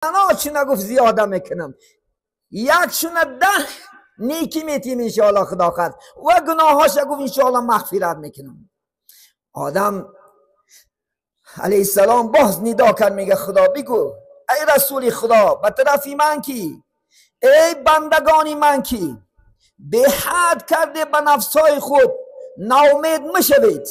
انا چی نگفت زیاده میکنم، یکشونه 10 نیکی میتیم انشاءالله خدا خواهد و گناهاش گفت انشاءالله مغفرت میکنم. آدم علیه السلام باز ندا کرد میگه خدا بگو ای رسول خدا به طرفی من کی، ای بندگانی من کی به حد کرده به نفسای خود ناامید مشوید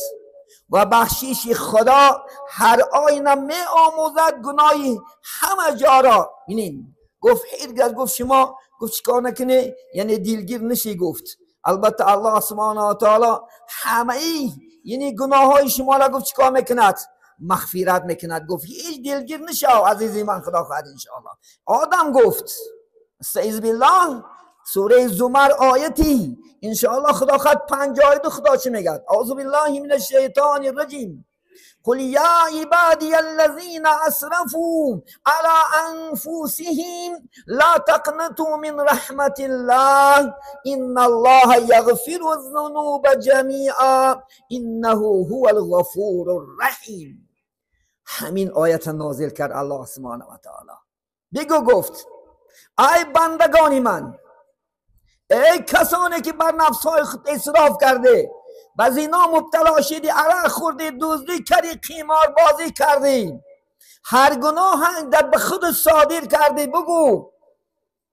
و بخشیش خدا هر آینه می آموزد گناهی همه جا را. بینیم گفت هرگز گفت شما گفت چیکار نکنه یعنی دلگیر نشی. گفت البته الله سبحانه و تعالی همه یعنی گناه های شما را گفت چیکار میکند مغفرت میکند. گفت هیچ دلگیر نشو عزیزی من خدا خواهد انشاءالله. آدم گفت استعیذ بالله سوره زمر آیتی انشاءالله خدا خواهد 52 خدا چه میگه؟ اعوذ بالله من الشیطان الرجیم قل یا عبادی الذین اسرفوا علی انفسهم لا تقنطوا من رحمت الله ان الله یغفر الذنوب جمیعا انه هو الغفور الرحیم. همین آیت نازل کرد الله سبحانه و تعالی. بگو گفت ای بندگانی من، ای کسانی که بر نفسهای خود اسراف کرده، به زنا مبتلا شدی، عرق خوردی، دزدی کردی، قمار بازی کردی، هر گناه در به خود صادر کردی، بگو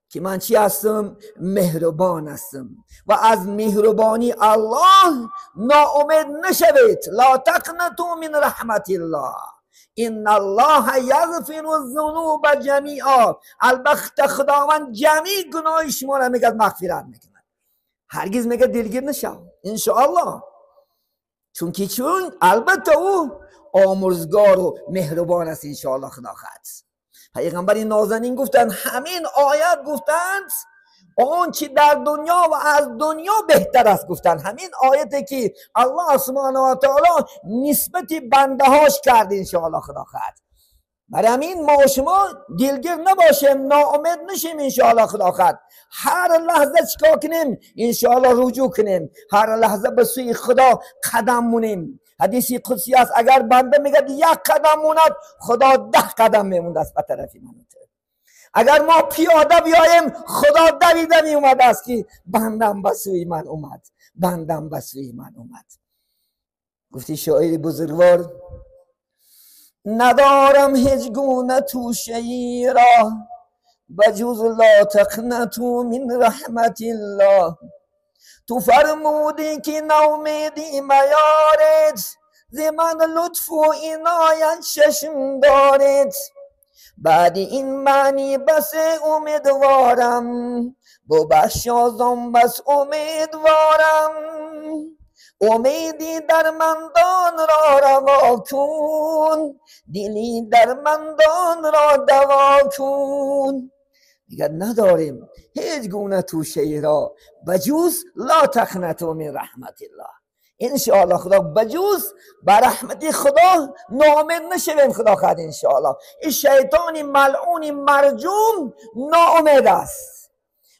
که من چی هستم؟ مهربان هستم و از مهربانی الله ناامید نشوید. لا تقنطوا من رحمت الله ان الله یغفر الذنوب جمیعا. البته خداوند جمیع گناه شما را میگه مغفرت میکنه. هرگز میگه دلگیر نشو انشاءالله، چون البته او آمرزگار و مهربان است انشاءالله خدا خواهد. پیغمبر نازنین گفتند همین آیت گفتند آن چی در دنیا و از دنیا بهتر است. گفتند همین آیتی که الله سبحانه و تعالی نسبت بنده هاش کرد انشاءالله خدا خواهد. برای همین ما شما دلگیر نباشیم، ناامید نشیم انشاءالله خدا خواهد. هر لحظه چیکار کنیم؟ انشاءالله رجوع کنیم، هر لحظه به سوی خدا قدم مونیم. حدیثی قدسی است اگر بنده میگه 1 قدم موند، خدا 10 قدم میموند است به طرف من. اگر ما پیاده بیاییم، خدا دویده می اومد است که بندم به سوی من اومد، بندم به سوی من اومد. گفتی شاعر بزرگوار ندارم هیچ گونه توشه‌ای را بجز لا تقنطوا من رحمت الله. تو فرمودی که ناامیدی میارید، ز من لطف و عنایت چشم دارید. بعد این معنی بس امیدوارم، با بخشازم بس امیدوارم. امیدی در مندان را روا کن، دلی در مندان را دوا کن. دیگر نداریم هیچ گونه توشه را بجوز لا تقنطوا من رحمت الله. انشاءالله خدا بجوز بر رحمت خدا ناامید نشویم خدا خواهد انشاءالله. این شیطان ملعون مرجوم ناامید است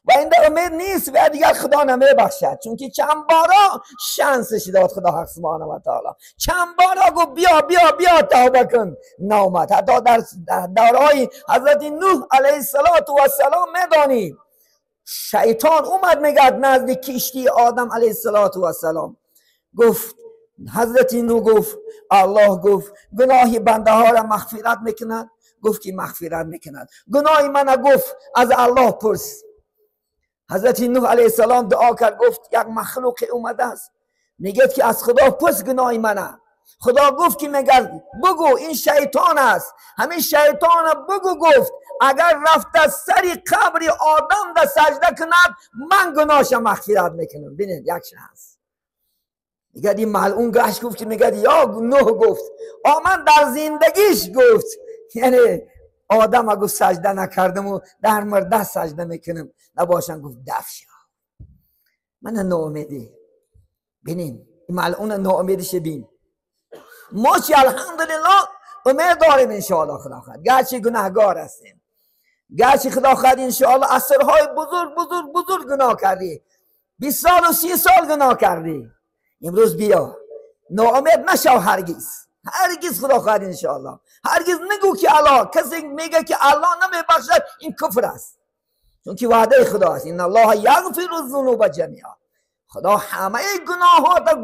و این در امید نیست و دیگر خدا نمیبخشد، چون که چند بارا شانسش داد خدا حق سبحانه و تعالی. چند بارا گفت بیا بیا بیا توبه کن، نامد. حتی در دورهای حضرت نوح علیه السلام میدانی شیطان اومد میگد نزد کشتی آدم علیه السلام، گفت حضرت نوح گفت الله گفت گناه بنده ها را مغفرت میکند. گفت که مغفرت میکند. گناه من گفت از الله پرس. حضرت نوح علیه السلام دعا کرد، گفت یک مخلوق اومده است میگه که از خدا پرس گناه منه. خدا گفت که میگه بگو این شیطان است، همین شیطان بگو گفت اگر رفت سری قبر آدم در سجده کند من گناهش مغفرت میکنم. ببینید یک شانس. میگه این ملعون گشت گفت که میگه یا نوح گفت من در زندگیش گفت یعنی آدم اگه سجده نکردم و در مرده سجده میکنم نباشم. گفت دفشا من ناامیدی. بینیم این ملعون ناامیدش بین. ما چی الحمدلله امید داریم انشاءالله خدا خواهد، گرچه گناهگار هستیم، گرچه خدا خواهد انشاءالله اثرهای بزرگ بزرگ بزرگ گناه کردی، 20 سال و 30 سال گناه کردی. امروز بیا ناامید نشو، هرگز هرگز خدا خواهد انشاءالله. هرگز نگو که الله، کسی میگه که الله نمیبخشد این کفر است، چون که وعده خدا است این الله یغفر الذنوب جمیعا. خدا همه گناه ها تا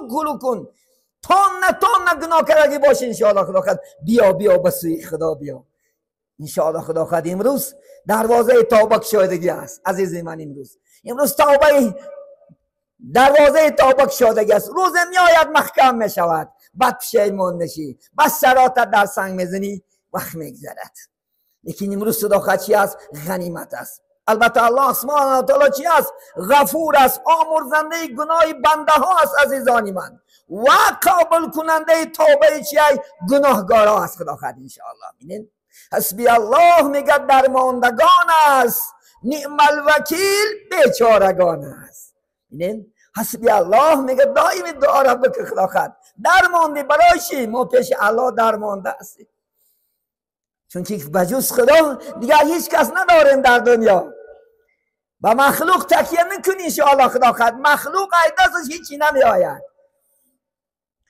گروه کن، تون گناه کرده باشه انشاءالله خدا خواهد بیا به سوی خدا بیا انشاءالله خدا خواهد. امروز دروازه توبه گشادگی است عزیز من، امروز توبه دروازه توبه گشادگی است. روز میآید محکم میشود، بعد پشیمان نشی، بس سراتت در سنگ میزنی، وقت میگذرد. لیکن امروز صداقت چی است؟ غنیمت است. البته الله سبحانه و تعالی چی است؟ غفور است، آمرزنده گناه بنده ها است عزیزان من، و قابل کننده توبه چی است؟ گناهگارا است خدا خواهد انشاءالله. ببینید حسبی الله میگه درماندگان است، نعم الوکیل بیچارگان است. ببینید حسبی الله میگه دائم دعا را بکن خدا خواهد درمانده برای چی؟ ما پیش الله درمانده هستیم، چون که بجز خدا دیگر هیچ کس نداریم در دنیا. و مخلوق تکیه نکنی انشاءالله خدا خواهد. مخلوق ای دستش هیچی نمی آید.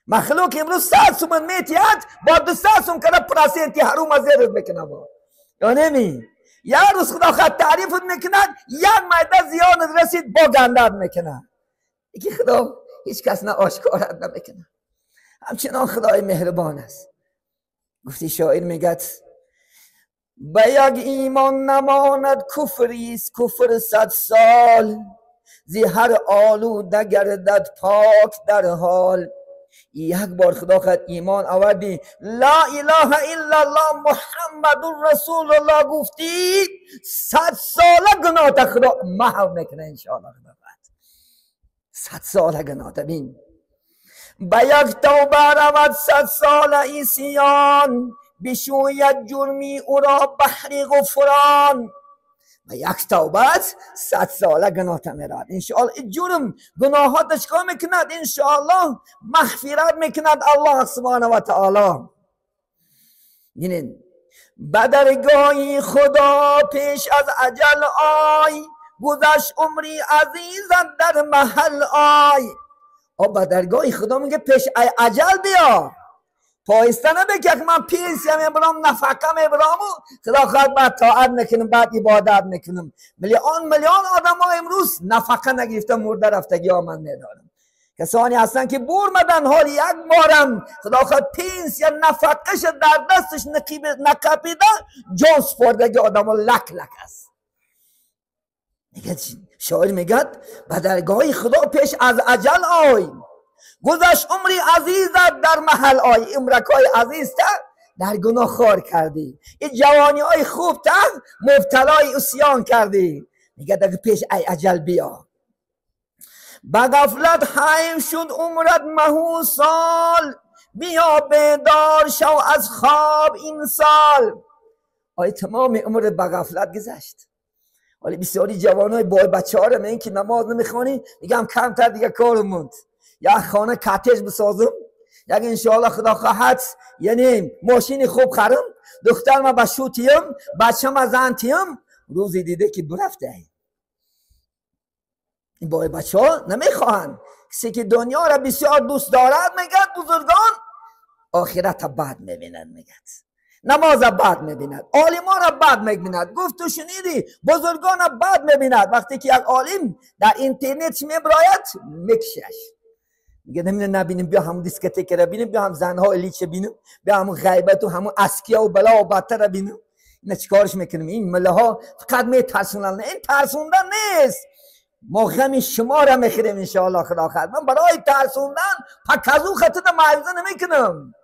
مخلوق امروز 100 سومن میتید با 200 سوم کنه پرسنتی حروم از زیرت بکنه با یا نمی. یا روز خدا خواهد تعریفت میکند یک میده زیان رسید با گندت میکنه. یکی خدا هیچ کس نه آشکارت نمیکنه. همچنان خدای مهربان است. گفتی شاعر میگد به یک ایمان نماند کفریست کفر 100 سال، زی هر آلوده گردد پاک در حال. یک بار خدا خواهد ایمان آوردی لا اله الا الله محمد رسول الله گفتی 100 ساله گناه تا خدا محو میکنه انشاءالله خدا خواهد. 100 ساله گناه تا بین به یک توبه رود 100 ساله عصیان، بشوید جرمی او را بحر غفران. و یک توبت 100 ساله گناه تا میرد انشاءالله. جرم گناهات چیکار میکند؟ انشاءالله مغفرت میکند الله سبحانه و تعالی. ببینید به درگاه خدا پیش از اجل آی، گذشت عمری عزیزت در محل آی. به درگاه خدا میگه پیش اجل بیا، پایسته نبه که من پیسیم میبرم نفقه میبرم خدا خواهد بعد طاعت میکنم بعد عبادت میکنم. میلیون آدم ها امروز نفقه نگرفته مرده رفتگی ها من میدارم. کسانی هستن که برمدن حال یک بارم خدا خواهد پینس یا نفقش در دستش نکپیده جان سپردگی آدم ها لک است. شاعر میگد به درگاه خدا پیش از اجل آی، گذشت عمری عزیزت در محل آی. عمرکای عزیز تا در گناه خار کردی، این جوانی های خوب تا مبتلای عصیان کردی. میگه دیگه پیش ای اجل بیا. به غفلت حیف شد عمرت مهو سال، بیا بیدار شو از خواب این سال. آی تمام عمر به غفلت گذشت. ولی بسیاری جوانای بای بچه ها رو میگن که نماز نمیخوانی، میگم کمتر دیگه کار موند، یا خانه کاتج بسازم، یا انشاءالله خدا خواهد یعنی ماشین خوب خرم، دختر ما بشوتیم، بچه ما زنتیم. روزی دیده که برفته. این بای بچه ها نمیخواهند. کسی که دنیا را بسیار دوست دارد میگد بزرگان آخرت بعد میبیند، میگد نماز بعد میبیند، عالمان بعد میبیند. گفت تو شنیدی بزرگان بعد میبیند. وقتی که یک عالم در اینترنت میبراید میکشش، میگه نبینیم بیا همون دیسکتیک را بینیم، بیا هم زنها لیچ بینیم، بیا همون غیبت و همون اسکیا و بلا و بدتر را بینیم. اینا چیکارش میکنیم؟ این مله ها فقط میترسونن. این ترسوندن نیست، ما غم شما را میخوریم انشاءالله خدا خواهد. من برای ترسوندن پکازو خطت معاوضه نمیکنم،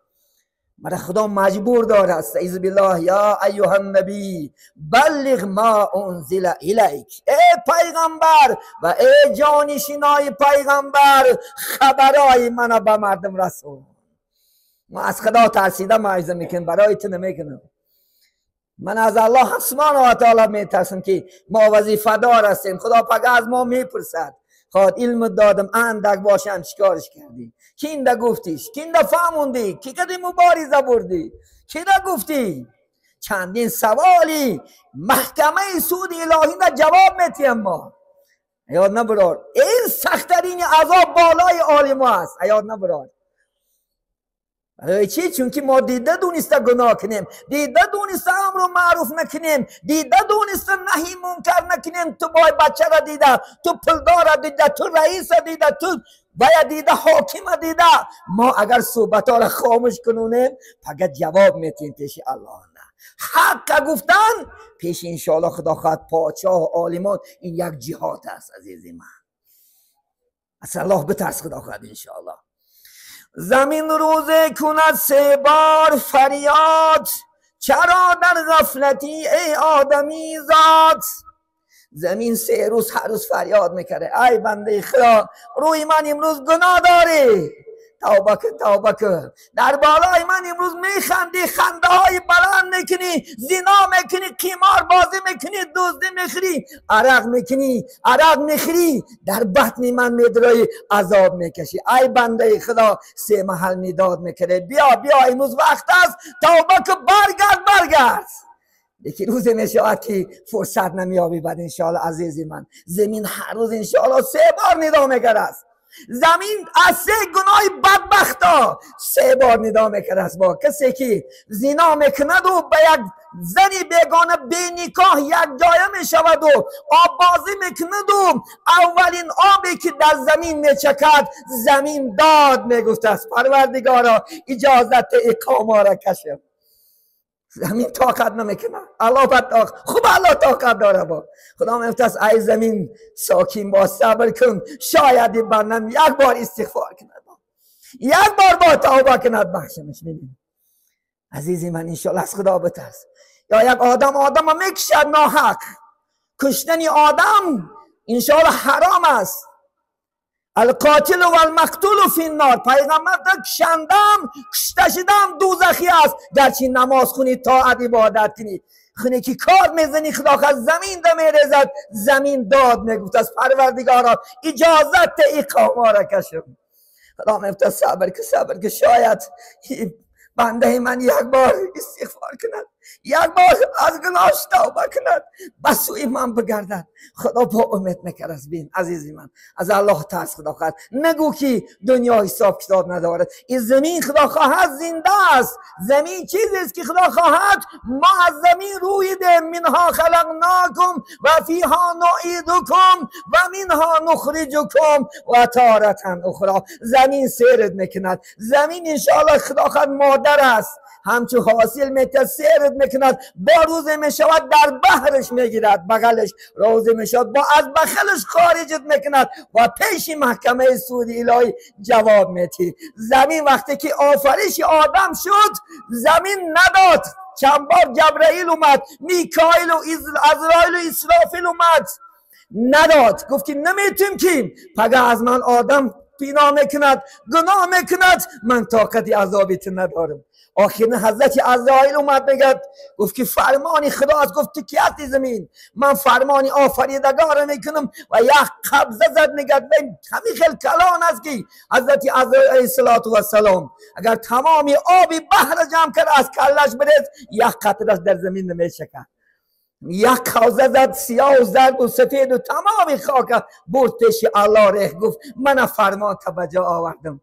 مرا خدا مجبور داره. استعیذ بالله یا ایها النبی بلغ ما انزل الیک. ای پیغمبر و ای جانشینای پیغمبر خبرای منو به مردم رسون. ما از خدا ترسیده معاوضه میکنم، برای تو نمیکنم. من از الله سبحانه و تعالی میترسم که ما وظیفه دار هستیم. خدا پاک از ما میپرسد خواهد علم دادم اندک باشم چیکارش کردی، کی ده گفتیش، کی ده فهموندی، کی کدی مبارزه بردی، کی ده گفتی. چندین سوالی محکمه سود الهی ده جواب میتیم ما. یاد نبرار این سختترین عذاب بالای عالم است. یاد نبرار برای چی؟ چون که ما دیده دونسته گناه کنیم، دیده دونسته امر و معروف نکنیم، دیده دونسته نهی منکر نکنیم. تو بای بچه را دیده، تو پلدار را دیده، تو رئیس را دیده، تو باید دیده، حاکم را دیده. ما اگر صحبت ها را خاموش کنونیم فقط جواب میتیم پیش الله. نه، حق گفتن پیش انشاءالله خدا خواهد پادشاه و عالمان این یک جهاد است. عزیزی من از الله بترس خدا خواهد انشاءالله. زمین روزه کند 3 بار فریاد، چرا در غفلتی ای آدمی زاد. زمین 3 روز هر روز فریاد میکرده ای بنده خدا روی من امروز گناه داری، توبه کن توبه کن. در بالای من امروز میخندی، خنده های بلند میکنی، زنا میکنی، قمار بازی میکنی، دزدی میخری، عرق میکنی، عرق میخری، در بطن من میدرای، عذاب میکشی. ای بنده خدا 3 محل نداد میکرده بیا بیا امروز وقت است، توبه کن، برگرد. یکی روز میشود که فرصت نمیابی. بعد انشاءالله عزیزی من زمین هر روز انشاءالله 3 بار ندا میکرده است. زمین از 3 گناه بدبختا 3 بار ندا میکرده است. با کسی که زنا میکند و به یک زنی بیگانه بی نکاح یک جایه میشود و آب بازی میکند و اولین آبی که در زمین میچکد زمین داد میگفت است پروردگارا اجازت اقامه را کشم. زمین طاقت نمیکنه. الله خوب الله طاقت داره. با خدا میفته ای زمین ساکین با صبر کن، شاید بندم 1 بار استغفار کند، 1 بار با توبه کند بخشمش میدیم. عزیزی من انشاءالله از خدا بترس. یا یک آدم میکشد ناحق، کشتن آدم انشاءالله حرام است. القاتل و المقتول فی النار. پیغمبر کشندم کشته شدم دوزخی است. گرچه نماز خونی، طاعت عبادت کنی، خونه که کار میزنی خدا خواهد زمین ده میرزد، زمین داد میگفت از پروردگارا اجازت اقامه را کشم. خدا میفته صبر که شاید بنده من 1 بار استغفار کند، 1 بار از گناهش توبه کند، به سوی من بگردد. خدا با امید میکرد از بین. عزیزی من از الله ترس خدا خواهد. نگو که دنیا حساب کتاب ندارد. این زمین خدا خواهد زنده است. زمین چیزی است که خدا خواهد ما از زمین روی ده منها خلقناکم و فیها نعیدکم و منها نخرجکم و تارة اخرى. زمین سیرت میکند. زمین انشاءالله خدا خواهد مادر است، همچو حاصل میتد سیرت میکند. با روز میشود در بحرش میگیرد، بغلش روز میشود با از بخلش خارجت میکند و پیش محکمه سود الهی جواب میتی. زمین وقتی که آفریش آدم شد زمین نداد. چند بار جبرائیل اومد، میکائیل و عزرائیل و اسرافیل اومد، نداد. گفت که نمیتونم که پگه از من آدم پینا میکند، گناه میکند، من طاقت عذابیت ندارم. آخر حضرت عزرائیل اومد میگد، گفت که فرمانی خدا است. گفت که هستی زمین، من فرمانی آفریدگار میکنم و یک قبضه زد میگد همین خیلی کلان است که حضرت عزرائیل علیه السلام اگر تمامی آبی بحر جمع کرد از کلش بریز 1 قطره در زمین نمیشکد. 1 کوزه زد سیاه و زرد و سفید و تمامی خاک برد پیش الله ریخ. گفت من فرمان توجه آوردم.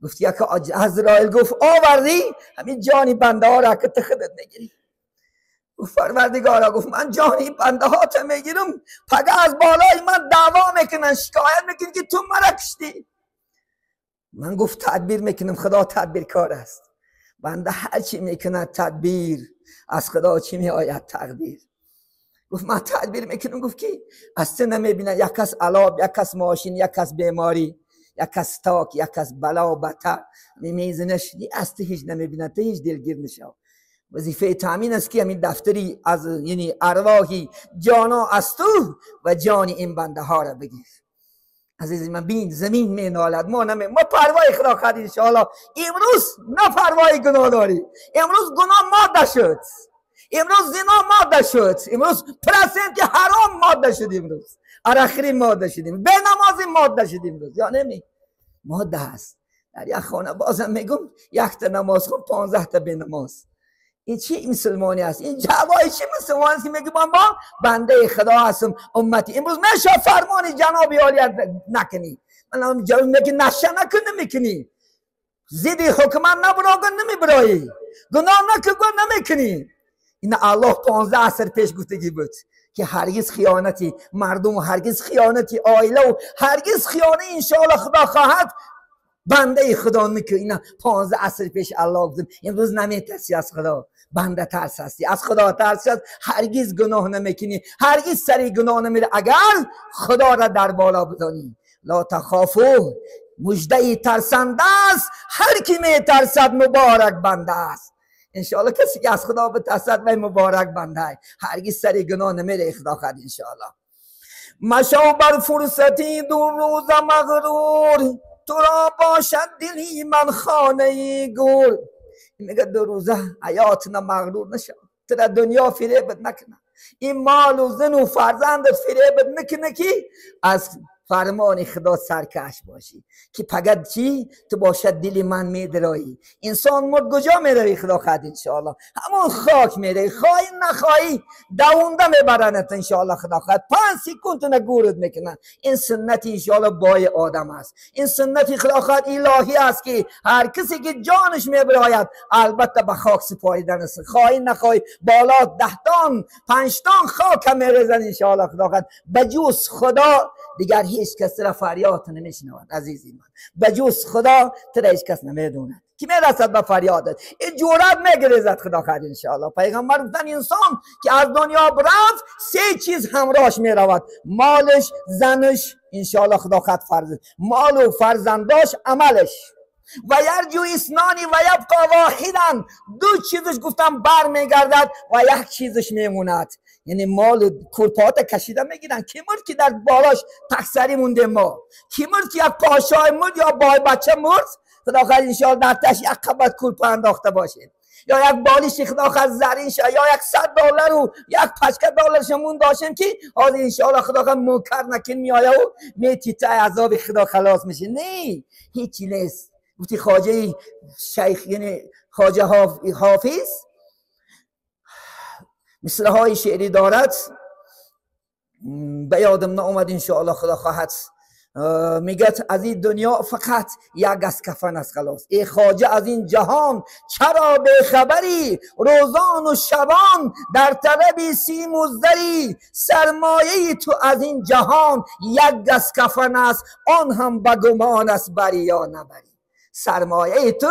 گفت یک عزرائیل گفت آوردی همین جانی بنده ها را که تو خودت میگیری. گفت پروردگارا، گفت من جانی بنده ها تو میگیرم پگه از بالای من دعوا میکنن، شکایت میکنن که تو مرا کشتی. من گفت تدبیر میکنم. خدا تدبیر کار است. بنده هر چی میکنه تدبیر از خدا چی میآید تقدیر. گفت من تدبیر میکنم. گفت که از تو نمیبینه، یک کس علاب، یک کس ماشین، یک کس بیماری، یک کس تاک، یک کس بلا و بطر میزنش، از تو هیچ نمیبینه، تو هیچ دلگیر نشو. وظیفه تامین است که همین دفتری از یعنی ارواحی جانا از تو و جان این بنده ها را بگیر. عزیزی من بین زمین می نالد، ما پروای خدا خواهد انشاءالله. امروز نه پروای گناه داری. امروز گناه ماده شد، امروز زنا ماده شد، امروز پرسنت حرام ماده شد، امروز عرقخوری ماده شدیم، به نمازی ماده شدیم. امروز یا نمی ماده هست. در یک خانه بازم میگم 1 تا نماز خون 15 تا به نماز. این چی مسلمانی است؟ این جوای چی مسلمانی است که میگه من با بنده خدا هستم امتی. امروز میشه فرمان جناب عالی نکنی. من جواب میگه نشه نکنه میکنی. زیدی حکمان نبراگن نمیبرایی، گناه نکن نمیکنی. این الله 15 عصر پیش گفتگی بود که هرگز خیانتی مردم و هرگز خیانتی آیله و هرگز خیانه انشاءالله خدا خواهد بنده خدا نکنه. اینا 15 عصر پیش الله گفت. امروز نمیترسی از خدا، بنده ترس هستی، از خدا ترس هست، هرگز گناه نمیکنی، هرگز سری گناه نمیره اگر خدا را در بالا بدانی. لا تخافو، مژده ترسنده است هر کی میترسد مبارک بنده است. انشاءالله کسی که از خدا بترسد و مبارک بنده است، هرگز سری گناه نمیره خدا خواهد انشاءالله. مشو بر فرصتی دو روز مغرور، تو را باشد دلی من خانه گور. میگه 2 روزه حیاتنا مغرور نشو، تو در دنیا فریبت نکنه، این مال و زن و فرزندت فریبت نکنه که از فرمان خدا سرکش باشی که فقط چی تو باشد دل من میدرایی. انسان مرد کجا میروی خدا خواهد انشاءالله؟ همون خاک میروی، خواهی نخواهی دوونده میبرنت انشاءالله خدا خواهد. 5 سکند نگورد میکنن. این سنت انشاءالله بای آدم است، این سنت خدا خواهد الهی است که هر کسی که جانش میبراید البته به خاک سپاریدن است. خواهی نخواهی بالا 10 تن 5 تن خاک هم میریزن انشاءالله خدا خواهد. بجوز خدا دیگر هیچ کس را فریاد نمیشنود عزیزی من، بجوز خدا تو را هیچ کس نمیدوند که میرسد به فریادت. این جورت میگریزد خدا خواهد انشاءالله. پیغمبر گفتن انسان که از دنیا برفت 3 چیز همراهش میرود، مالش، زنش انشاءالله خدا خواهد فرزند، مال و فرزنداش، عملش. و یرجو اسنانی و یبقا واحدا، 2 چیزش گفتم بر میگردد و 1 چیزش میموند. یعنی مال کورپات کشیده میگیرن. کی مرد که در بالاش تکسری مونده ما؟ کی مرد که یک پاشای مرد یا بای بچه مرد خدا خواهد انشاءالله در تش یک قبط کورپا انداخته باشه، یا یک بالیش خدا خواهد زرین شه، یا یک $100 و یک پچکه دلار شمون داشتیم که حاضر انشاءالله خدا خواهد منکر نکن میآیه و میتیته عذاب خدا خلاص میشه. نه هیچی نیست. گفتی خواجه شیخ یعنی خواجه حافظ مثله های شعری دارد، به یادم ناامد انشاءالله خدا خواهد. میگه از این دنیا فقط 1 گز کفن است خلاص. ای خواجه از این جهان چرا بخبری، روزان و شبان در طلب سیم و زری. سرمایه تو از این جهان 1 گز کفن است، آن هم به گمان است بری یا نبری. سرمایه تو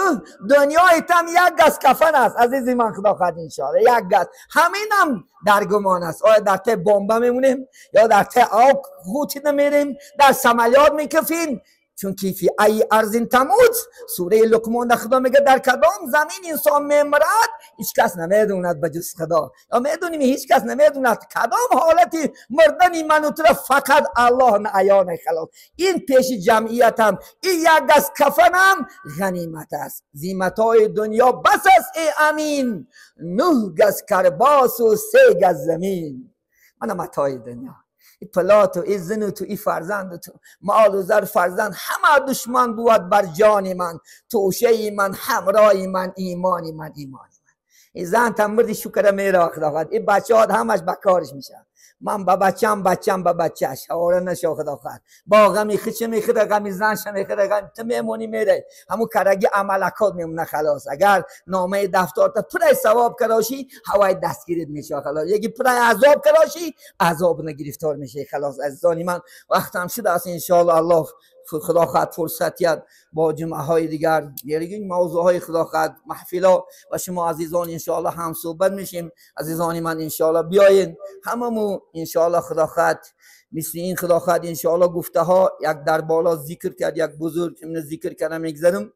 دنیای تم 1 گز کفن است عزیزی من خدا خواهد انشاءالله. 1 گز همینم در گمان است. آیا در ته بمب میمونیم یا در ته آب غوطی نمیریم، در سملیات میکفیم؟ چون که فی ای ارض تموت، سوره لقمان خدا میگه در کدام زمین انسان میمرد هیچ کس نمیدوند بجز خدا. یا میدونیم هیچ کس نمیدوند کدام حالتی مردن من و تو فقط الله نعیان خلاص. این پیش جمعیت هم این 1 گز کفن هم غنیمت است. زیمتای دنیا بس است ای امین، 9 گز کرباس و 3 گز زمین. من متای دنیا، ای پلات و ای زن و تو ای فرزند و تو مال و زر فرزند همه دشمن بود بر جان من، توشه من، همراه من، ایمانی من، ایمانی من. ای زن تمردی شکر میره خدا خواهد. ای بچه ها همش بکارش میشه. من با بچم با بچهش حواله نشو خدا خواهد. با غمی خیچه میخیره، غمی زنش میخیره، غمی تو میمونی میره، همون کرگی عملکات میمونه خلاص. اگر نامه دفتر تا پرای ثواب کراشی هوای دستگیرت میشه خلاص، یکی پرای عذاب کراشی عذاب نگرفتار میشه خلاص. عزیزانی من وقتم شده است انشاءالله الله خدا خواهد فرصتیت با جمعه های دیگر این موضوع های خدا خواهد محفلا و شما عزیزان انشاءالله هم صحبت میشیم. عزیزانی من انشاءالله بیاین هممون انشاءالله خدا خواهد مثل این خدا خواهد انشاءالله گفته ها یک در بالا ذکر کرد، یک بزرگ من ذکر کردم میگذارم.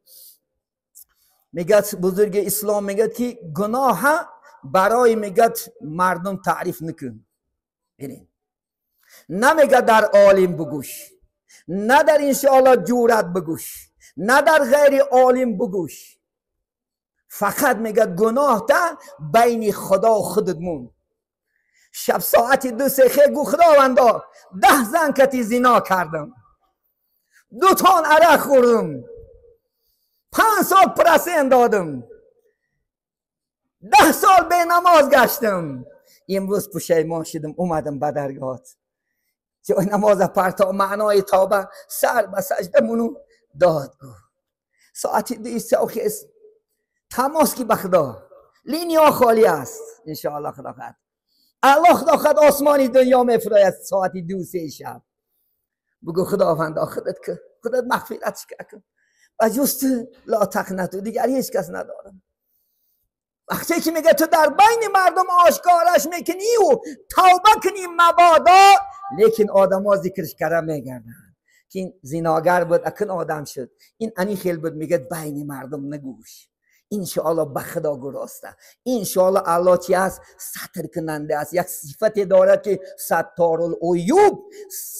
میگه بزرگ اسلام میگه که گناه برای میگه مردم تعریف نکن. نمیگه در عالم بگوش، نه در انشاءالله جورت بگوش، نه در غیر عالم بگوش، فقط میگه گناه تا بین خدا و خودت مون. شب ساعت 2-3 گو خداوندا 10 زن کتی زنا کردم، 2 تان عرق خوردم، 5 سال پرسین دادم، 10 سال به نماز گشتم، امروز پشیمان شدم اومدم به درگاهت. جای نماز پرتا معنای توبه سر به سجده منو داد گو. ساعتی 2 است تماس کی به خدا لینیا خالی است ان شاء الله خدا خد الله خدا خد آسمانی دنیا میفرستد ساعتی 2 شب بگو خداوند خودت که خودت مغفرتش کن و جست لا تقنطوا دیگر هیچ کس ندارم. وقتی که میگه تو در بین مردم آشکارش میکنی و توبه کنی مبادا، لیکن آدم ها ذکرش کردن میگردن که این زناگر بود اکن آدم شد، این انی خیل بود، میگه بین مردم نگوش. انشاءالله به خدا گراسته، انشاءالله الله چی است؟ ستر کننده است. یک صفت دارد که ستار العیوب،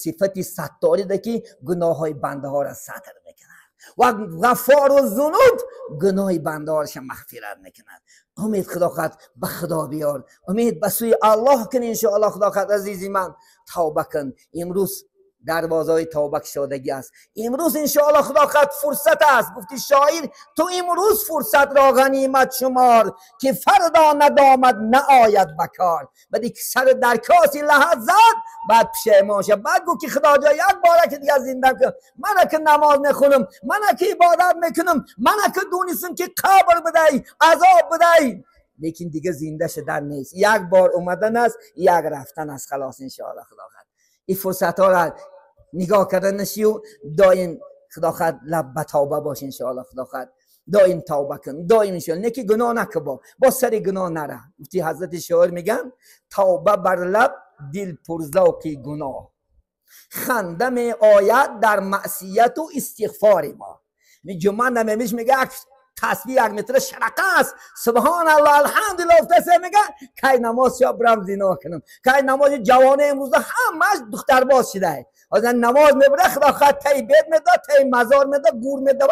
صفتی ستاری ده که گناه های بنده ها را ستر میکنه و غفار الذنوب گناه بنده ها را مغفرت میکند. امید خدا خد به خدا بیار، امید به سوی الله کن انشاءالله خدا خد. عزیزی من توبه کن، امروز دروازه توبه شدگی است. امروز انشاءالله خدا خد فرصت است. گفتی شاعر تو امروز فرصت را غنیمت شمار که فردا ندامد نه آید بکار. بعدی که سر در کاسی لحظت زد بعد پشیمان شد. بعد گفت که خدا جا یک باره که دیگه زنده کن، من که نماز میخونم، من که عبادت میکنم، من که دونستم که قبر بدهی عذاب بدهی، لیکن دیگه زنده شدن نیست. یک بار اومدن است، یک رفتن است. خلاص انشاءالله خدا خد این فرصت ها را نگاه کردن نشی و دایم خدا خد لب به توبه باش انشاءالله خدا خد. دایم توبه کن، دایم انشاءالله نکی گناه نکن، با سر گناه نره. گفتی حضرت شاعر میگن توبه بر لب دل پر ذوق گناه، خنده می آید در معصیت و استغفار ما. می جمعه نمیش میگه تسبیح 1 متر شرقه است، سبحان الله الحمدلله افتسه میگه که نماز شب برم زنا کنم، که نماز جوانه امروزه همش دختر باز شده، از نماز میبره خدا خد تی بیت میده، تی مزار میده، گور میده.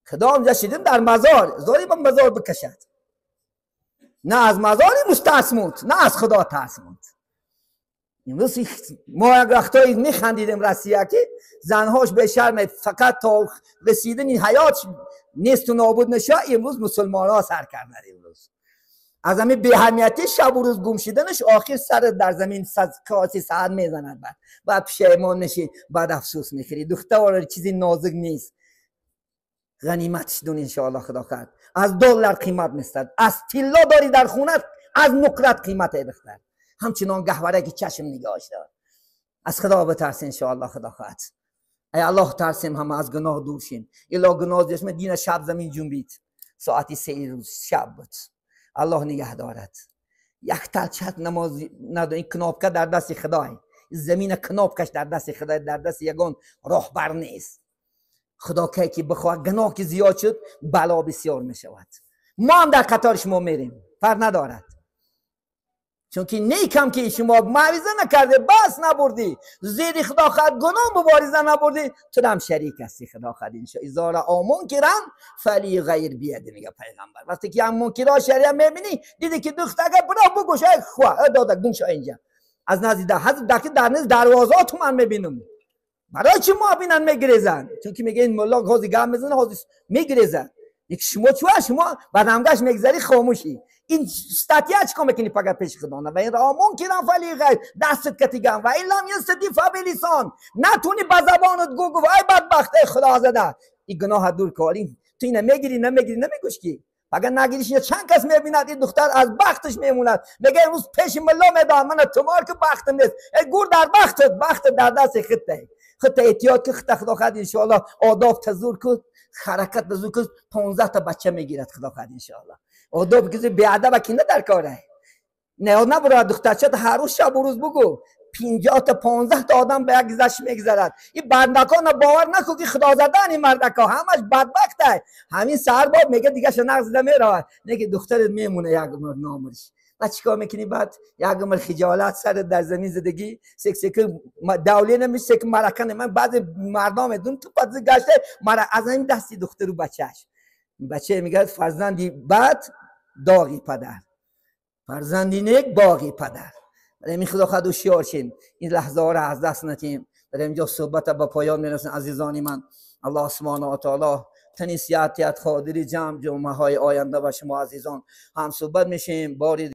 خدا هم شدیم در مزار زاری با مزار بکشد، نه از مزاری مستعصمود نه از خدا ترسمود. امروز ما یک وقتایی میخندیدیم رسیه که زنهاش به شرم فقط تا رسیدن این حیات نیست و نابود نشه. امروز مسلمان ها سر کردن، امروز از همین به اهمیتی شب و روز گم شدنش آخر سر در زمین کاسی ساعت میزند، بعد پشیمان نشی، بعد افسوس میخوری. دختر چیزی نازک نیست، غنیمتش دون انشاءالله خدا خد. از $1 قیمت میستد، از طلا داری در خونت، از نقرت قیمت بختر، همچنان گهواره که چشم نگاهش دار. از خدا بترس انشاءالله خدا خواهد. ای الله ترسیم همه از گناه دور شیم. الا گناه دشمن دین شب زمین جنبید، ساعتی 3 روز شب بود. الله نگه دارد. یک تلچت نماز نداره، این کنابکه در دست خدای، زمین کنابکش در دست خدای، در دست یگان راهبر نیست. خدا که بخواد گناه که زیاد شد بلا بسیار می شود. ما هم در قطار شما میریم، فرق ندارد، چون که نیکم که شما معویزه نکرده، بس نبردی زیر خدا خد گناه مبارزه نبردی، تو هم شریک هستی خدا خد. انشاء ازار آمون کرن فلی غیر بیاده میگه پیغمبر. وقتی که هم منکرها شریعه میبینی دیدی که دختر برا بگوش ای خواه داده گمشا اینجا از نزدیک حضرت در نزد دروازات من میبینم. برای چی ما بینن میگریزن؟ چون که میگه این ملاک حوزی گم میزنه حوزی میگریزن. یک شما شما بعد همگاش میگذاری خاموشی. این استاتیا چیکار میکنی فقط پیش خدا نه؟ و این را ممکنه فلی غیر دستت کتیگم و این لم یستطیع فبلیسان، نتونی با زبانت گو ای بدبخت خدا زده این گناه دور کاری. تو این نمیگیری نمیگوش کی فقط نگیریش. چند کس میبیند این دختر از بختش میموند، میگه امروز پیش ملا میدم من تمار که بختم نیست. ای گور در بخت در دست خطه احتیاط که خدا خد انشاءالله آداب تزور کن، حرکت بزرگ کن، 15 تا بچه میگیرد خدا خد انشاءالله. آداب که بیادب کی نه در کاره نه برای دخترچه هر روز شب و روز بگو 50 تا 15 تا آدم به یک گذشت میگذرد. این بندکان باور نکن که خدا زدن این مردکا همش بدبخته. همین سر باب میگه دیگه شنق زده میره، نگه دخترت میمونه یک عمر نامرش. و چیکار میکنی بعد؟ یک عمر خجالت سر در زمین زدگی سکسکه دوله نمیشه که مرکن. من بعضی مردم دون تو پس گشته از این دستی دختر و بچه میگه فرزندی بد داغی پدر، فرزندی نیک باغی پدر. برای خدا خود هوشیار شیم، این لحظه ها را از دست ندیم. در اینجا صحبت با پایان میرسن عزیزان من. الله سبحانه و تعالی تنیسیاتیت خادری جمعه های آینده و شما عزیزان هم صحبت میشیم. باری